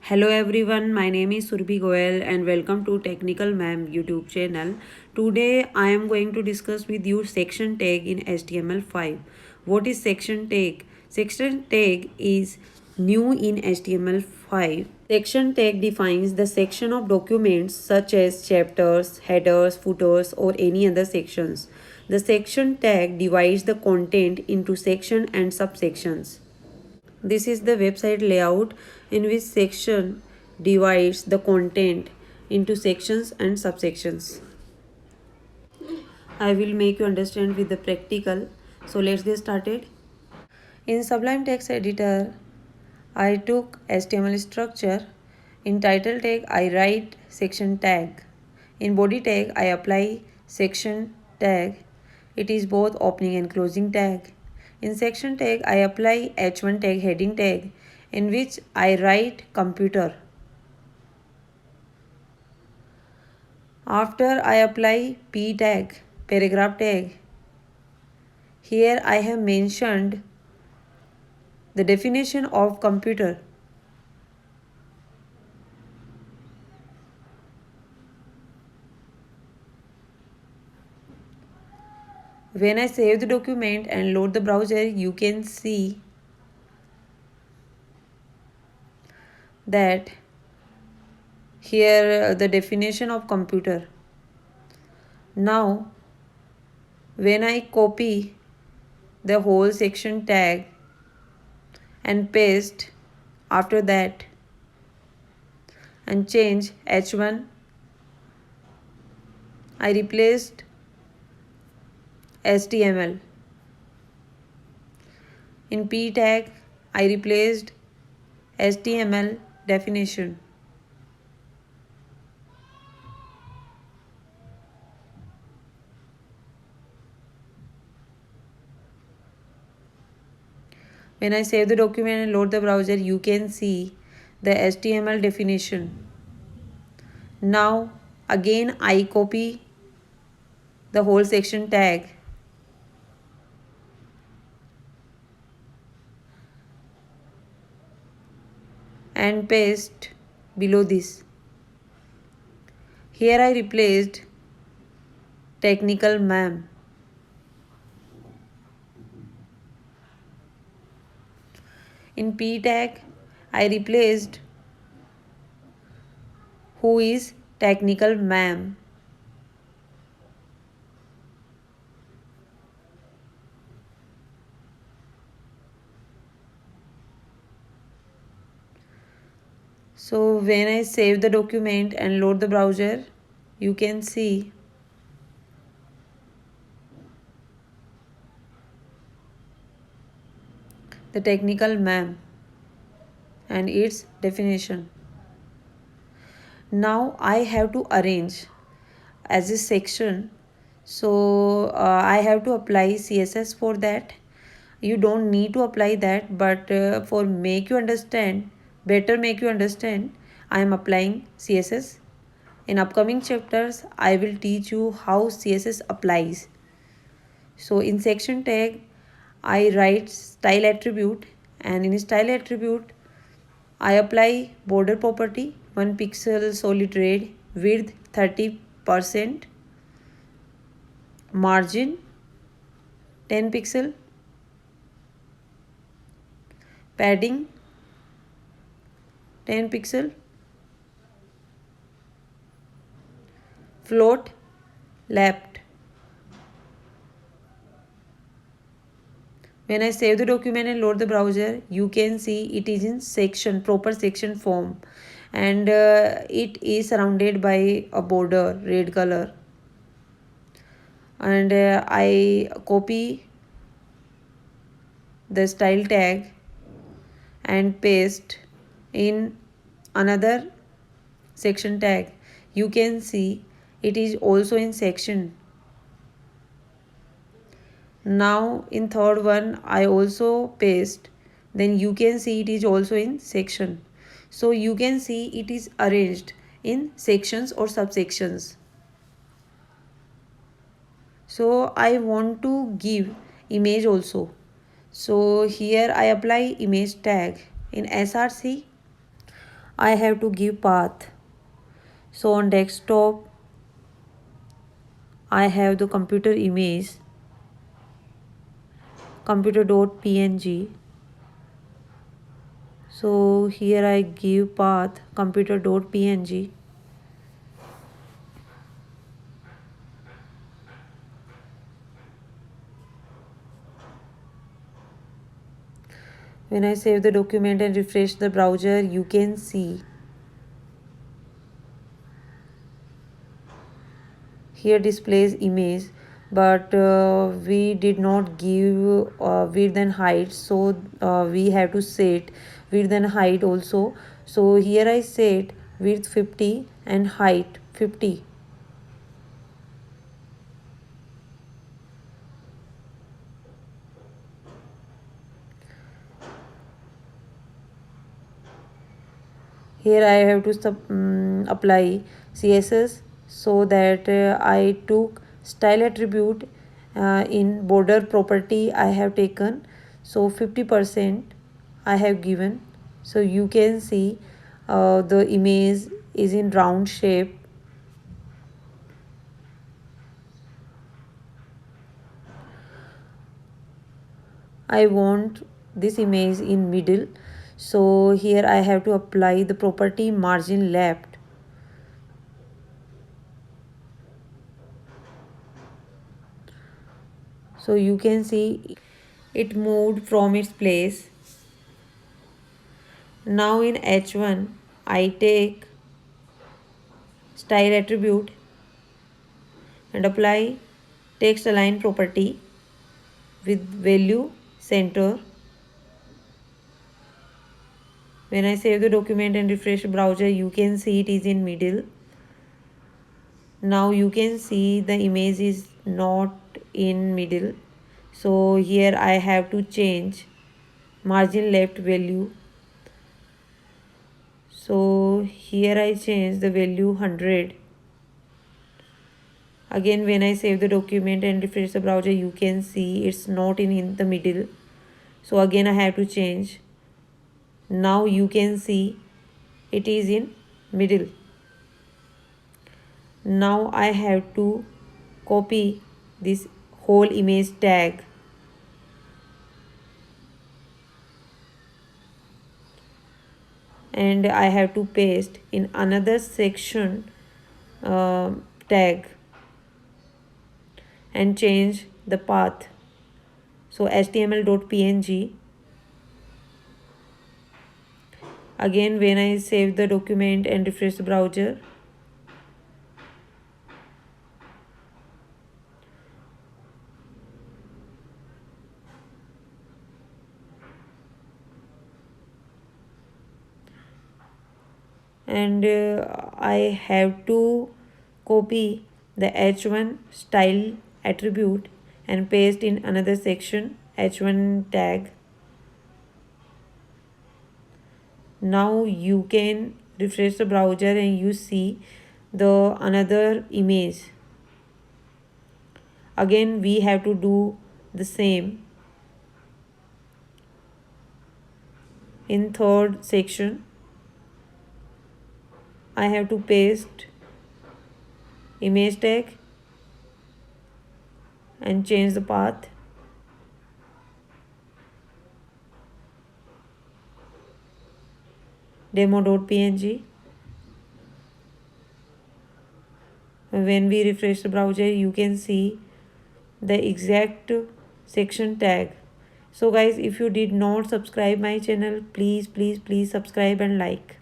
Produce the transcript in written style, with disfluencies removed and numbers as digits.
Hello everyone, my name is Surbhi Goel and welcome to Technical Ma'am YouTube channel. Today I am going to discuss with you section tag in HTML5. What is section tag? Section tag is new in HTML5. Section tag defines the section of documents such as chapters, headers, footers or any other sections. The section tag divides the content into section and subsections. This is the website layout in which section divides the content into sections and subsections. I will make you understand with the practical. So let's get started. In Sublime Text Editor, I took HTML structure. In title tag, I write section tag. In body tag, I apply section tag. It is both opening and closing tag. In section tag, I apply h1 tag heading tag in which I write computer. After I apply p tag, paragraph tag. Here I have mentioned the definition of computer. When I save the document and load the browser, you can see that here the definition of computer. Now, when I copy the whole section tag and paste after that and change h1, I replaced HTML. In p tag, I replaced HTML definition. When I save the document and load the browser, you can see the HTML definition. Now, again I copy the whole section tag and paste below this. Here I replaced technical ma'am. In p tag, I replaced who is technical ma'am. So when I save the document and load the browser, you can see the technical ma'am and its definition. Now I have to arrange as a section. So I have to apply CSS for that. You don't need to apply that, but for make you understand, I am applying CSS. In upcoming chapters, I will teach you how CSS applies. So in section tag, I write style attribute, and in style attribute, I apply border property 1 pixel solid red, width 30%, margin 10 pixel, padding 10 pixel, float left. When I save the document and load the browser, you can see it is in section, proper section form, and it is surrounded by a border red color. And I copy the style tag and paste in another section tag. You can see it is also in section. Now in third one I also paste, then you can see it is also in section. So you can see it is arranged in sections or subsections. So I want to give image also. So here I apply image tag. In src I have to give path. So on desktop I have the computer image computer.png. So here I give path computer.png. When I save the document and refresh the browser, you can see here displays image, but we did not give width and height, so we have to set width and height also. So here I set width 50 and height 50. Here I have to apply CSS, so that I took style attribute in border property I have taken, so 50% I have given. So you can see the image is in round shape. I want this image in middle, so here I have to apply the property margin left. So you can see it moved from its place. Now in H1 I take style attribute and apply text align property with value center. When I save the document and refresh the browser, you can see it is in middle. Now you can see the image is not in middle, so here I have to change margin left value. So here I change the value 100. Again, when I save the document and refresh the browser, you can see it's not in the middle, so again I have to change. Now you can see it is in middle. Now I have to copy this whole image tag and I have to paste in another section tag and change the path. So html.png. Again, when I save the document and refresh the browser, and I have to copy the h1 style attribute and paste in another section h1 tag. Now you can refresh the browser and you see the another image. Again we have to do the same in third section. I have to paste image tag and change the path. Demo.png. When we refresh the browser, you can see the exact section tag. So guys, if you did not subscribe my channel, please subscribe and like.